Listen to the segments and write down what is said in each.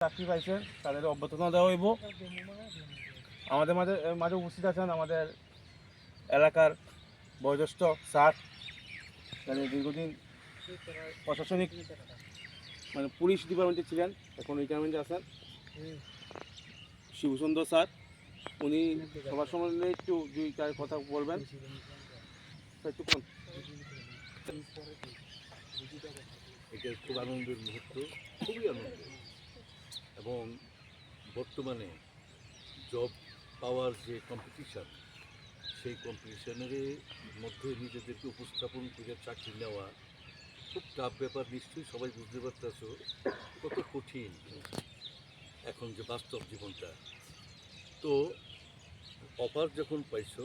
চাকরি পাইছেন তাদের অভ্যর্থনা দেওয়া হইব। আমাদের মাঝে উপস্থিত আছেন আমাদের এলাকার বয়োজ্যেষ্ঠ স্যার, তাদের দীর্ঘদিন প্রশাসনিক পুলিশ ডিপার্টমেন্টে ছিলেন, এখন রিটায়ারমেন্টে আছেন শিবসুন্দর স্যার। উনি সবার সম্বন্ধে একটু দুই চার কথা বলবেন। একটু এটা খুব আনন্দের মুহূর্ত, খুবই আনন্দ। এবং বর্তমানে জব পাওয়ার যে কম্পিটিশান, সেই কম্পিটিশানের মধ্যে নিজেদেরকে উপস্থাপন করে চাকরি নেওয়া খুব টাফ ব্যাপার। নিশ্চয়ই সবাই বুঝতে পারতেছ কত কঠিন এখন যে বাস্তব জীবনটা। তো অফার যখন পাইছো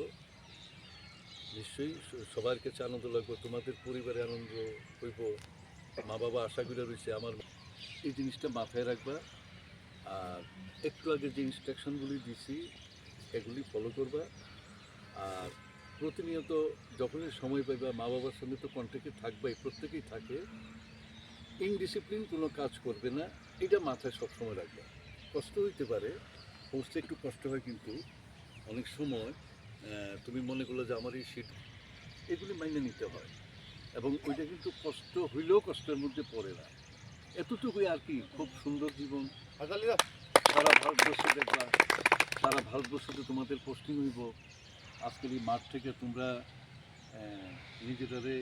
নিশ্চয়ই সবার কাছে আনন্দ লাগবে, তোমাদের পরিবারে আনন্দ হইব, মা বাবা আশা করে রয়েছে। আমার এই জিনিসটা মাথায় রাখবা। আর একটু আগে যে ইনস্ট্রাকশনগুলি দিছি এগুলি ফলো করবা। আর প্রতিনিয়ত যখনই সময় পাইবা মা বাবার সঙ্গে তো কন্ট্যাক্টে থাকবাই, প্রত্যেকেই থাকে। ইনডিসিপ্লিন কোনো কাজ করবে না, এটা মাথায় সবসময় রাখবা। কষ্ট হইতে পারে, পৌঁছতে একটু কষ্ট হয়, কিন্তু অনেক সময় তুমি মনে করলো যে আমার এই সিট, এগুলি মাইনে নিতে হয়। এবং ওইটা কিন্তু কষ্ট হইলেও কষ্টের মধ্যে পড়ে না, এতটুকুই আর কি। খুব সুন্দর জীবন। সারা ভারতবর্ষে দেখবা, সারা ভারতবর্ষতে তোমাদের পোস্টিং হইব। আজকের এই মাঠ থেকে তোমরা নিজেরারে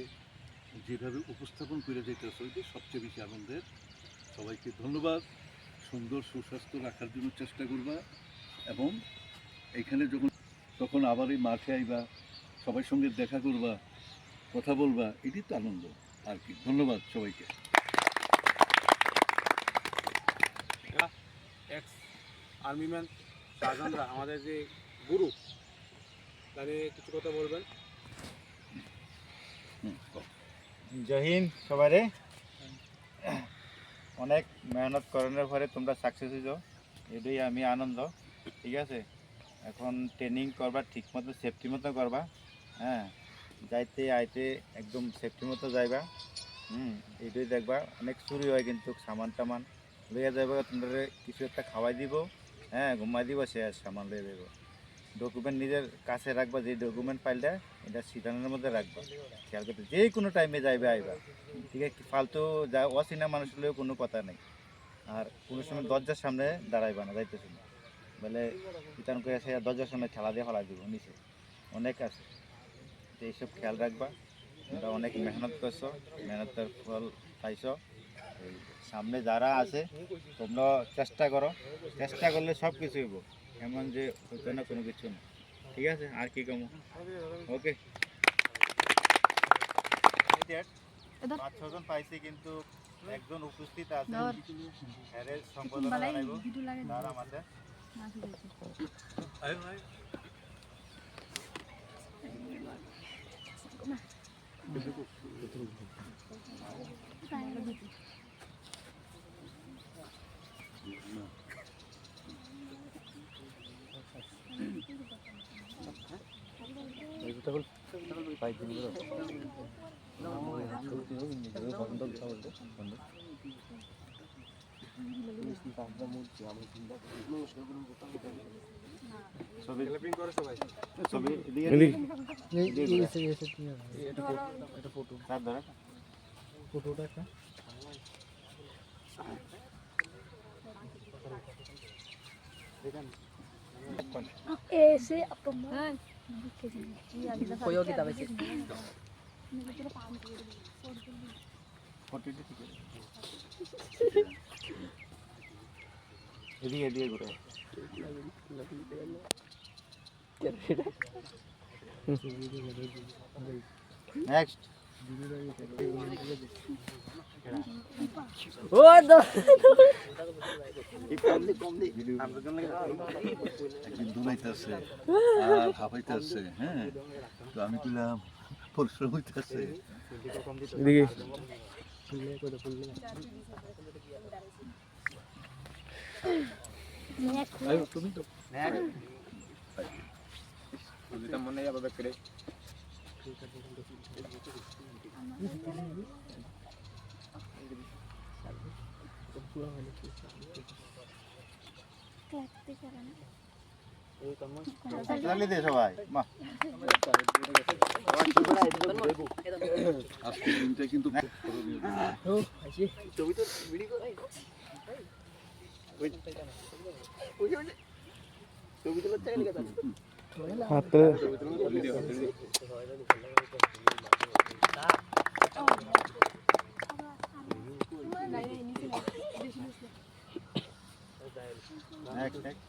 যেভাবে উপস্থাপন করে যেতেছো, ওইটা সবচেয়ে বেশি আনন্দের। সবাইকে ধন্যবাদ। সুন্দর সুস্বাস্থ্য রাখার জন্য চেষ্টা করবা, এবং এখানে তখন আবার এই মাঠে আইবা, সবার সঙ্গে দেখা করবা, কথা বলবা, এটি তো আনন্দ আর কি। ধন্যবাদ সবাইকে। এক্স আর্মিম্যান শাহজাহানরা আমাদের যে গুরু, তাহলে কিছু কথা বলবেন। জয় হিন্দ সবাই। অনেক মেহনত করানোর পরে তোমরা সাকসেস হয়েছ, এটাই আমি আনন্দ। ঠিক আছে, এখন ট্রেনিং করবা ঠিক মতো, সেফটি মতো করবা। হ্যাঁ, যাইতে আইতে একদম সেফটি মতো যাইবা। এইটাই দেখবা। অনেক চুরি হয় কিন্তু সামান টামান লইয়া যাইবা, তোমরা কিছু একটা খাওয়াই দিব, হ্যাঁ ঘুমাই দিব, শেষ সামান লইয়া যাইব। ডকুমেন্ট নিজের কাছে রাখবা, যে ডকুমেন্ট পাইলে এটা সিটানের মধ্যে রাখবা। খেয়াল করতে যে কোনো টাইমে যাইবে আইবা, ঠিক আছে। ফালতু যা অচেনা মানুষ হলেও কোনো কথা নেই। আর কোনো সময় দরজার সামনে দাঁড়াইবা না, যাইতেছ না বলে সিটান করে এসে দরজার সামনে ঠেলা দিয়ে ফেলা দিব নিচে, অনেক আছে। তো এইসব খেয়াল রাখবা। তোমরা অনেক মেহনত করছো, মেহনতের ফল পাইছো। এই সামনে যারা আছে তোমরা চেষ্টা করো, চেষ্টা করলে সব কিছু হইব, এমন যে হইতো না কোনো কিছু না। ঠিক আছে, আর কি কম। ওকে, 5-6 জন পাইছি, কিন্তু একজন উপস্থিত আছে, এর সম্পাদনা জানাইব স্যার আমাদের। Ese apa mah? Koyo kita baca. এদিকে ঘুরে নেক্সট। দুলাইতেছে আর হাঁপাইতেছে। হ্যাঁ, তো আমি বললাম পরিশ্রম হইতেছে। তুমি তো মনে যাবে করে চালিয়ে দে সবাই মা আজকের দিনটা কিন্তু খুব স্মরণীয় দিন। Next next